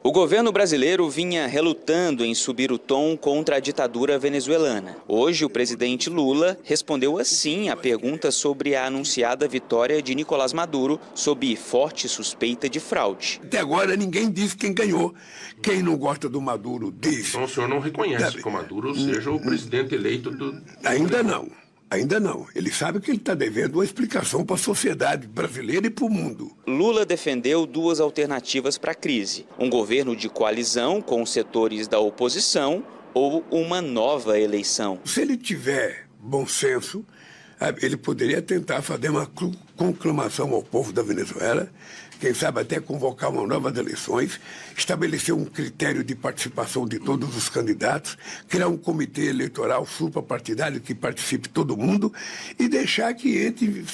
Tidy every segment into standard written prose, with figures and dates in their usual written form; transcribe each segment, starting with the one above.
O governo brasileiro vinha relutando em subir o tom contra a ditadura venezuelana. Hoje, o presidente Lula respondeu assim à pergunta sobre a anunciada vitória de Nicolás Maduro sob forte suspeita de fraude. Até agora ninguém disse quem ganhou. Quem não gosta do Maduro diz. Então o senhor não reconhece que o Maduro seja o presidente eleito do... Ainda não. Ainda não. Ele sabe que ele está devendo uma explicação para a sociedade brasileira e para o mundo. Lula defendeu duas alternativas para a crise: um governo de coalizão com os setores da oposição ou uma nova eleição. Se ele tiver bom senso, ele poderia tentar fazer uma conclamação ao povo da Venezuela, quem sabe até convocar uma novas eleições, estabelecer um critério de participação de todos os candidatos, criar um comitê eleitoral suprapartidário que participe todo mundo e deixar que entre,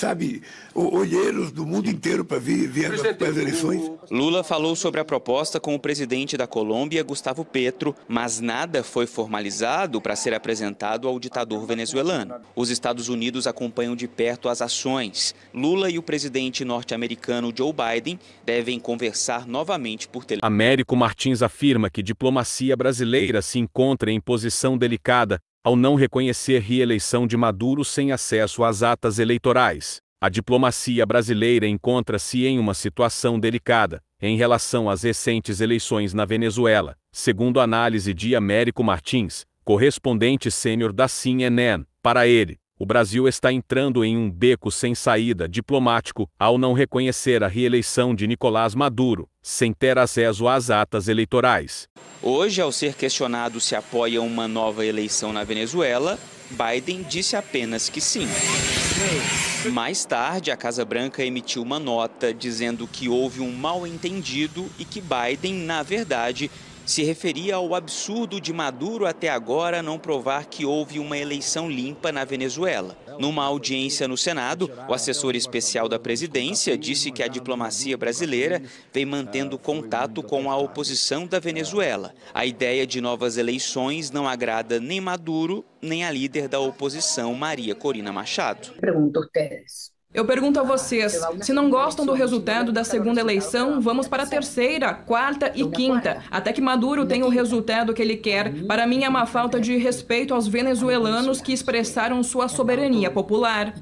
olheiros do mundo inteiro para ver as eleições. Lula falou sobre a proposta com o presidente da Colômbia, Gustavo Petro, mas nada foi formalizado para ser apresentado ao ditador venezuelano. Os Estados Unidos acompanham de perto as ações. Lula e o presidente norte-americano Joe Biden devem conversar novamente por telefone. Américo Martins afirma que diplomacia brasileira se encontra em posição delicada ao não reconhecer reeleição de Maduro sem acesso às atas eleitorais. A diplomacia brasileira encontra-se em uma situação delicada em relação às recentes eleições na Venezuela, segundo a análise de Américo Martins, correspondente sênior da CNN. Para ele, o Brasil está entrando em um beco sem saída diplomático ao não reconhecer a reeleição de Nicolás Maduro, sem ter acesso às atas eleitorais. Hoje, ao ser questionado se apoia uma nova eleição na Venezuela, Biden disse apenas que sim. Mais tarde, a Casa Branca emitiu uma nota dizendo que houve um mal-entendido e que Biden, na verdade, se referia ao absurdo de Maduro até agora não provar que houve uma eleição limpa na Venezuela. Numa audiência no Senado, o assessor especial da presidência disse que a diplomacia brasileira vem mantendo contato com a oposição da Venezuela. A ideia de novas eleições não agrada nem Maduro, nem a líder da oposição, Maria Corina Machado. Eu pergunto a vocês, se não gostam do resultado da segunda eleição, vamos para a terceira, quarta e quinta, até que Maduro tenha o resultado que ele quer. Para mim é uma falta de respeito aos venezuelanos que expressaram sua soberania popular.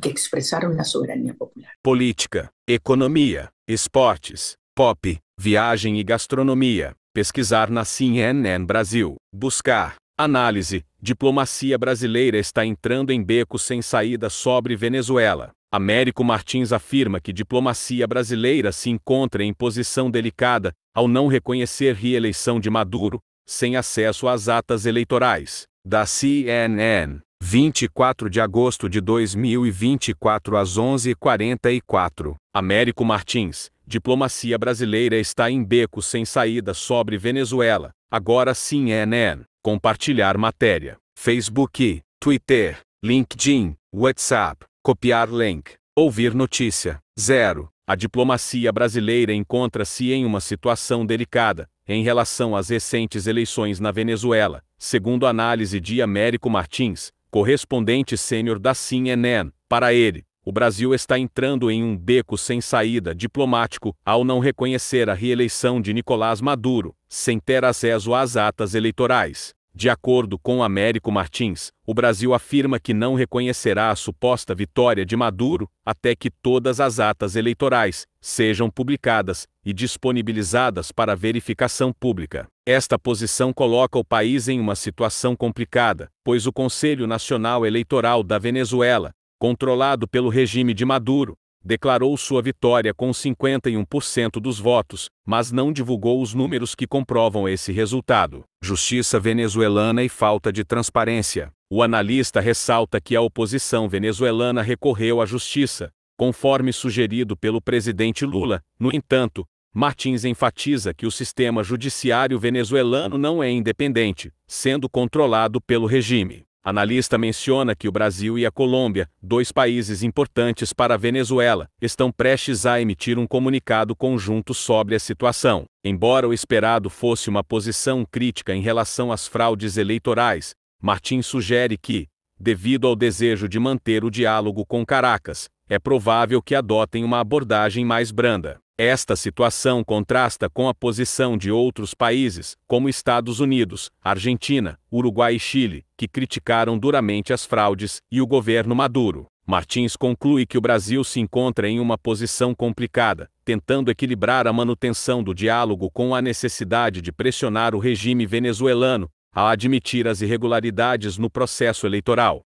Política, economia, esportes, pop, viagem e gastronomia. Pesquisar na CNN Brasil. Buscar. Análise. Diplomacia brasileira está entrando em beco sem saída sobre Venezuela. Américo Martins afirma que diplomacia brasileira se encontra em posição delicada ao não reconhecer reeleição de Maduro, sem acesso às atas eleitorais. Da CNN, 24 de agosto de 2024 às 11h44. Américo Martins, diplomacia brasileira está em beco sem saída sobre Venezuela. Agora CNN. Compartilhar matéria. Facebook, Twitter, LinkedIn, WhatsApp. Copiar link. Ouvir notícia. 0. A diplomacia brasileira encontra-se em uma situação delicada em relação às recentes eleições na Venezuela, segundo a análise de Américo Martins, correspondente sênior da CNN. Para ele, o Brasil está entrando em um beco sem saída diplomático ao não reconhecer a reeleição de Nicolás Maduro, sem ter acesso às atas eleitorais. De acordo com Américo Martins, o Brasil afirma que não reconhecerá a suposta vitória de Maduro até que todas as atas eleitorais sejam publicadas e disponibilizadas para verificação pública. Esta posição coloca o país em uma situação complicada, pois o Conselho Nacional Eleitoral da Venezuela, controlado pelo regime de Maduro, declarou sua vitória com 51% dos votos, mas não divulgou os números que comprovam esse resultado. Justiça venezuelana e falta de transparência. O analista ressalta que a oposição venezuelana recorreu à justiça, conforme sugerido pelo presidente Lula. No entanto, Martins enfatiza que o sistema judiciário venezuelano não é independente, sendo controlado pelo regime. Analista menciona que o Brasil e a Colômbia, dois países importantes para a Venezuela, estão prestes a emitir um comunicado conjunto sobre a situação. Embora o esperado fosse uma posição crítica em relação às fraudes eleitorais, Martins sugere que, devido ao desejo de manter o diálogo com Caracas, é provável que adotem uma abordagem mais branda. Esta situação contrasta com a posição de outros países, como Estados Unidos, Argentina, Uruguai e Chile, que criticaram duramente as fraudes e o governo Maduro. Martins conclui que o Brasil se encontra em uma posição complicada, tentando equilibrar a manutenção do diálogo com a necessidade de pressionar o regime venezuelano a admitir as irregularidades no processo eleitoral.